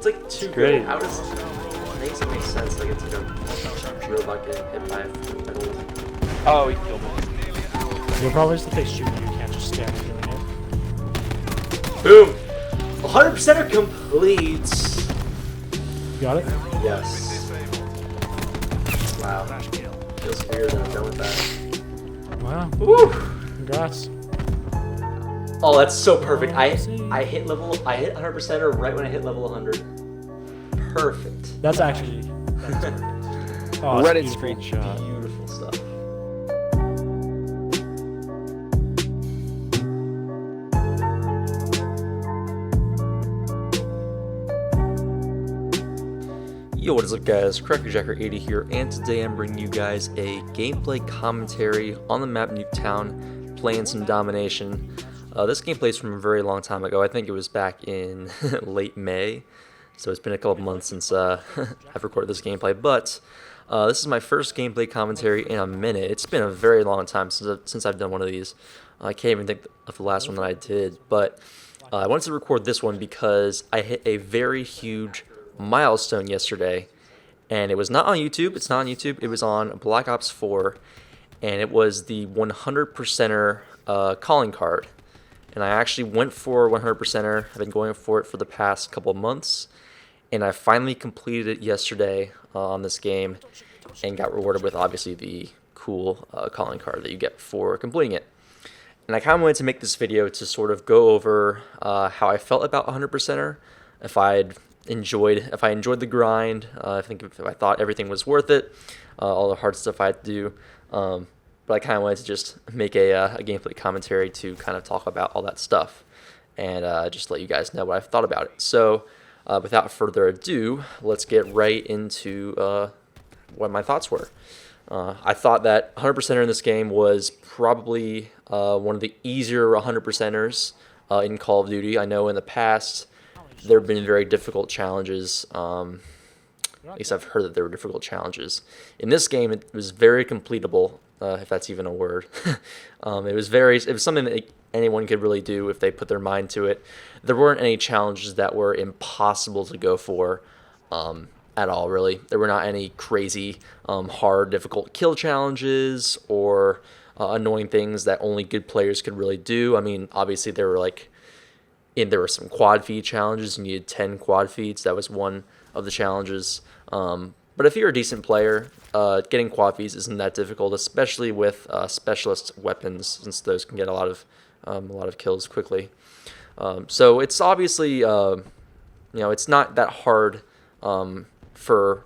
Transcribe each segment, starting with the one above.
It's like too good. How does it makes it make sense? Like it's like a robot getting hit by a metal. Oh, he killed me. You'll probably just take shooting. You can't just stand there doing it. Boom! 100%er complete. Got it? Yes. Wow. Feels weird that I'm done with that. Wow. Woo! Congrats. Oh, that's so perfect. I hit 100%er right when I hit level 100. Perfect. That's actually. That's perfect. Oh, Reddit beautiful. screenshot. Beautiful stuff. Yo, what is up guys, CrackerJacker80 here, and today I'm bringing you guys a gameplay commentary on the map Nuketown, playing some domination. This gameplay is from a very long time ago. I think it was back in late May, so it's been a couple months since I've recorded this gameplay, but this is my first gameplay commentary in a minute. It's been a very long time since I've done one of these. I can't even think of the last one that I did, but I wanted to record this one because I hit a very huge milestone yesterday, and it was not on YouTube. It's not on YouTube. It was on Black Ops 4, and it was the 100%er calling card. And I actually went for 100%er. I've been going for it for the past couple of months, and I finally completed it yesterday on this game, and got rewarded with obviously the cool calling card that you get for completing it. And I kind of wanted to make this video to sort of go over how I felt about 100%er, if I enjoyed the grind, I think if I thought everything was worth it, all the hard stuff I had to do, but I kind of wanted to just make a gameplay commentary to kind of talk about all that stuff, and just let you guys know what I've thought about it. So without further ado, let's get right into what my thoughts were. I thought that 100%er in this game was probably one of the easier 100%ers in Call of Duty. I know in the past there have been very difficult challenges. At least I've heard that there were difficult challenges. In this game, it was very completable, if that's even a word. It was something that anyone could really do if they put their mind to it. There weren't any challenges that were impossible to go for at all, really. There were not any crazy, hard, difficult kill challenges or annoying things that only good players could really do. I mean, obviously there were some quad feed challenges. You needed 10 quad feeds. That was one of the challenges. But if you're a decent player, getting quad feeds isn't that difficult, especially with specialist weapons, since those can get a lot of kills quickly. So it's obviously it's not that hard for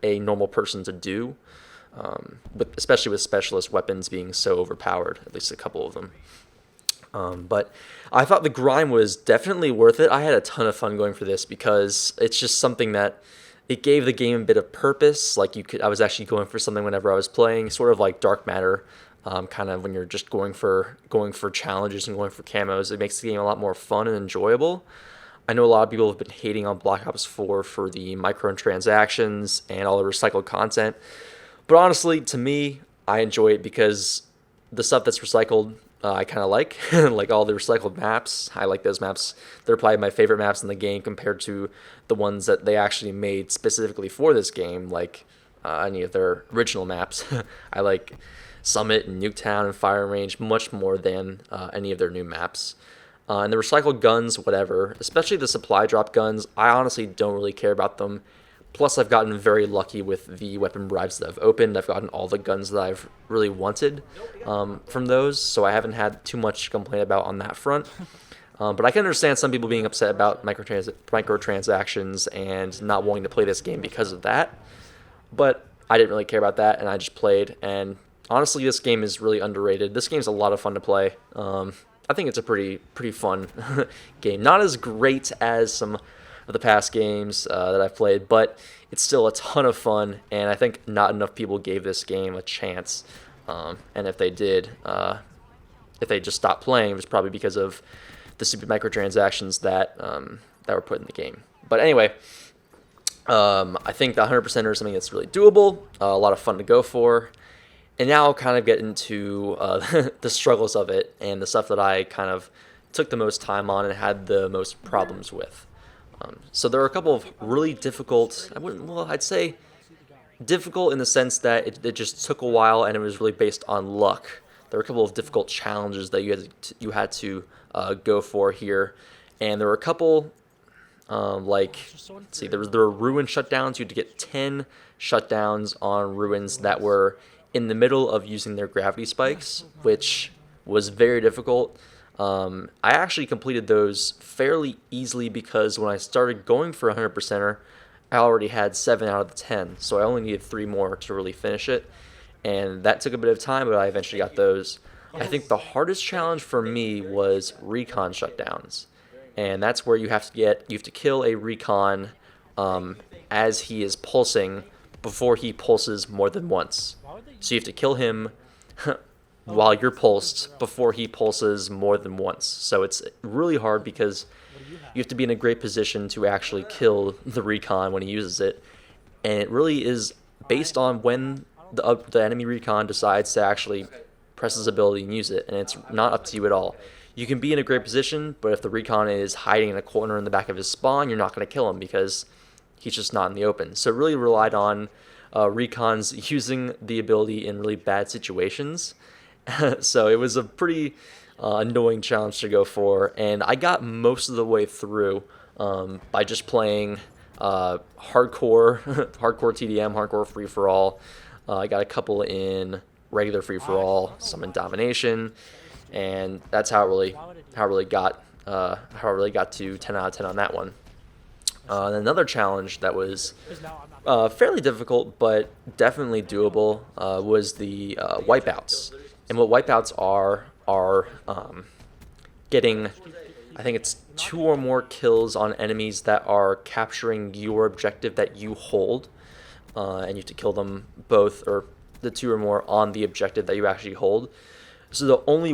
a normal person to do, but especially with specialist weapons being so overpowered, at least a couple of them. But I thought the grind was definitely worth it. I had a ton of fun going for this because it's just something that it gave the game a bit of purpose. Like I was actually going for something whenever I was playing, sort of like Dark Matter, kind of when you're just going for challenges and going for camos. It makes the game a lot more fun and enjoyable. I know a lot of people have been hating on Black Ops 4 for the microtransactions and all the recycled content, but honestly, to me, I enjoy it because the stuff that's recycled, I kind of like, like all the recycled maps. I like those maps. They're probably my favorite maps in the game compared to the ones that they actually made specifically for this game, like any of their original maps. I like Summit and Nuketown and Firing Range much more than any of their new maps. And the recycled guns, whatever, especially the supply drop guns, I honestly don't really care about them. Plus, I've gotten very lucky with the weapon bribes that I've opened. I've gotten all the guns that I've really wanted from those, so I haven't had too much to complain about on that front. But I can understand some people being upset about microtransactions and not wanting to play this game because of that. But I didn't really care about that, and I just played. And honestly, this game is really underrated. This game's a lot of fun to play. I think it's a pretty fun game. Not as great as some of the past games that I've played, but it's still a ton of fun, and I think not enough people gave this game a chance. And if they did, if they just stopped playing, it was probably because of the stupid microtransactions that were put in the game. But anyway, I think the 100%er is something that's really doable, a lot of fun to go for. And now I'll kind of get into the struggles of it and the stuff that I kind of took the most time on and had the most problems with. So there were a couple of really difficult, I'd say difficult in the sense that it just took a while and it was really based on luck. There were a couple of difficult challenges that you had to go for here, and there were a couple let's see, there were ruin shutdowns. You had to get 10 shutdowns on ruins that were in the middle of using their gravity spikes, which was very difficult. I actually completed those fairly easily because when I started going for 100%er, I already had 7 out of the 10, so I only needed 3 more to really finish it, and that took a bit of time, but I eventually got those. I think the hardest challenge for me was Recon shutdowns, and that's where you have to kill a Recon as he is pulsing before he pulses more than once. So you have to kill him while you're pulsed before he pulses more than once. So it's really hard because you have to be in a great position to actually kill the Recon when he uses it, and it really is based on when the enemy Recon decides to actually press his ability and use it, and it's not up to you at all. You can be in a great position, but if the Recon is hiding in a corner in the back of his spawn, you're not going to kill him because he's just not in the open. So it really relied on Recons using the ability in really bad situations. So it was a pretty annoying challenge to go for, and I got most of the way through by just playing hardcore TDM, hardcore free-for-all. I got a couple in regular free-for-all, some in domination, and that's how it really got to 10 out of 10 on that one. And another challenge that was fairly difficult but definitely doable was the wipeouts. And what wipeouts are getting, I think it's 2 or more kills on enemies that are capturing your objective that you hold, and you have to kill them both, or the 2 or more on the objective that you actually hold. So the only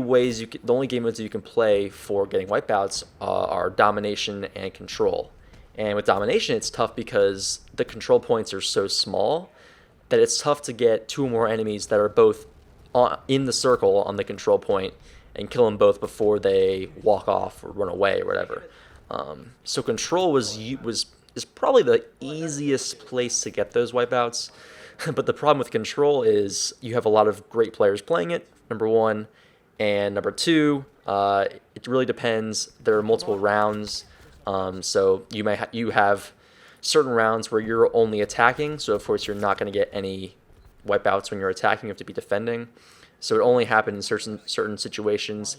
game modes that you can play for getting wipeouts are domination and control. And with domination, it's tough because the control points are so small that it's tough to get 2 or more enemies that are both in the circle on the control point and kill them both before they walk off or run away or whatever. So control is probably the easiest place to get those wipeouts. But the problem with control is you have a lot of great players playing it, number one, and number two, it really depends. There are multiple rounds, so you have certain rounds where you're only attacking, so of course you're not going to get any wipeouts when you're attacking. You have to be defending, so it only happens in certain situations.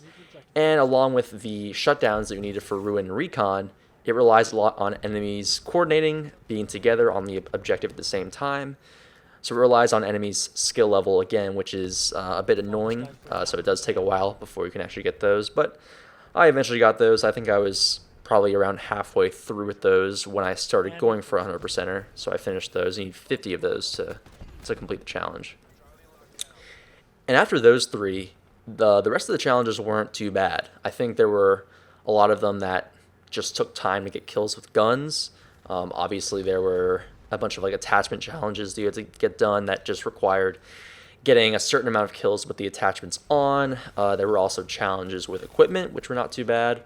And along with the shutdowns that you needed for Ruin and Recon, it relies a lot on enemies coordinating, being together on the objective at the same time. So it relies on enemies' skill level again, which is a bit annoying. So it does take a while before you can actually get those. But I eventually got those. I think I was probably around halfway through with those when I started going for 100%er. So I finished those. You need 50 of those to complete the challenge. And after those 3, the rest of the challenges weren't too bad. I think there were a lot of them that just took time to get kills with guns. Obviously, there were a bunch of attachment challenges that you had to get done that just required getting a certain amount of kills with the attachments on. There were also challenges with equipment, which were not too bad.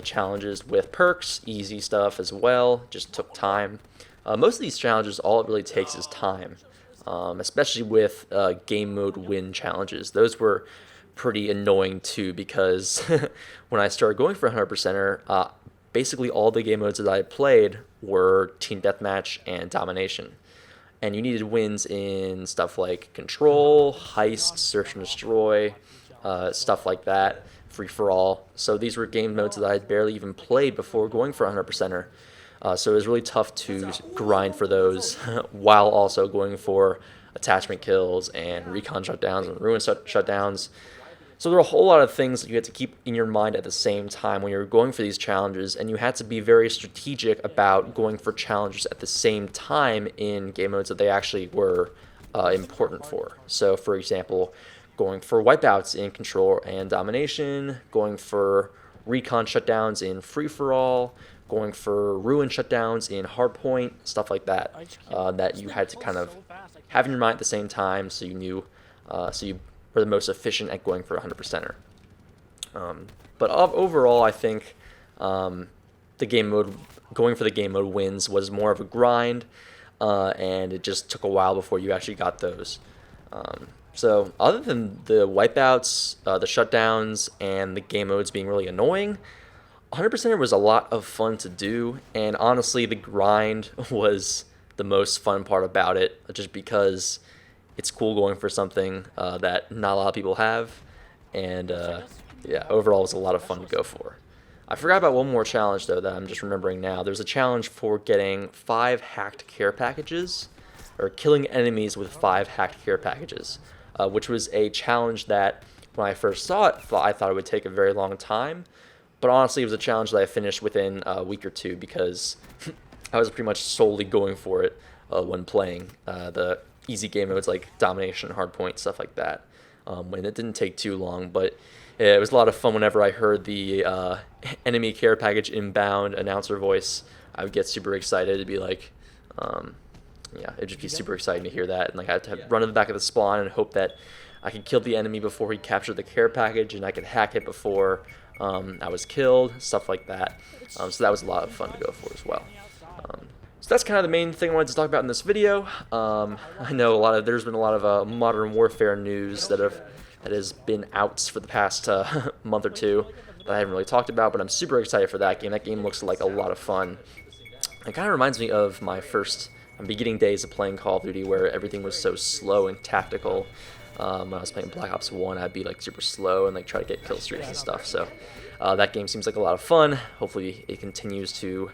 Challenges with perks, easy stuff as well, just took time. Most of these challenges, all it really takes is time, especially with game mode win challenges. Those were pretty annoying too, because when I started going for 100%er, basically all the game modes that I played were team deathmatch and domination, and you needed wins in stuff like control, heist, search and destroy, stuff like that, free for all. So these were game modes that I had barely even played before going for 100%er. So it was really tough to grind for those while also going for attachment kills and recon shutdowns and ruin shutdowns. So there were a whole lot of things that you had to keep in your mind at the same time when you were going for these challenges, and you had to be very strategic about going for challenges at the same time in game modes that they actually were important for. So, for example, going for wipeouts in control and domination, going for recon shutdowns in free-for-all, going for ruin shutdowns in hardpoint, stuff like that, that you had to kind of have in your mind at the same time, so you knew, so you were the most efficient at going for 100%er. But overall, I think the game mode going for the game mode wins was more of a grind, and it just took a while before you actually got those. So other than the wipeouts, the shutdowns, and the game modes being really annoying, 100% was a lot of fun to do, and honestly the grind was the most fun part about it, just because it's cool going for something that not a lot of people have, and yeah, overall it was a lot of fun to go for. I forgot about one more challenge though that I'm just remembering now. There's a challenge for getting 5 hacked care packages, or killing enemies with 5 hacked care packages, which was a challenge that when I first saw it, I thought it would take a very long time, but honestly it was a challenge that I finished within a week or two because I was pretty much solely going for it when playing the easy game modes like domination, hardpoint, stuff like that. And it didn't take too long, but it was a lot of fun. Whenever I heard the enemy care package inbound announcer voice, I would get super excited to be like, yeah, it'd just be super exciting to hear that. And like I had to run to the back of the spawn and hope that I could kill the enemy before he captured the care package, and I could hack it before I was killed, stuff like that. So that was a lot of fun to go for as well. So that's kind of the main thing I wanted to talk about in this video. I know there's been a lot of Modern Warfare news that has been out for the past month or two that I haven't really talked about, but I'm super excited for that game. That game looks like a lot of fun. It kind of reminds me of my beginning days of playing Call of Duty, where everything was so slow and tactical. When I was playing Black Ops 1, I'd be like super slow and like try to get kill streaks and stuff. So that game seems like a lot of fun. Hopefully it continues to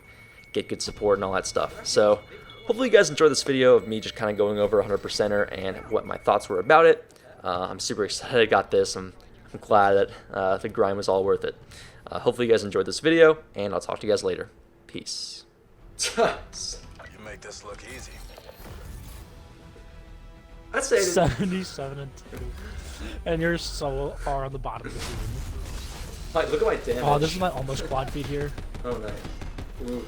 get good support and all that stuff. So hopefully you guys enjoyed this video of me just kind of going over 100%er and what my thoughts were about it. I'm super excited I got this. I'm glad that the grind was all worth it. Hopefully you guys enjoyed this video, and I'll talk to you guys later. Peace. You make this look easy. I'd say 77 and 2. And you're so far on the bottom of the team. Like, look at my damage. Oh, this is my almost quad feed here. Oh, nice. Ooh.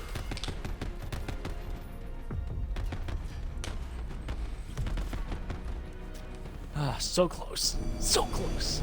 Ah, so close. So close.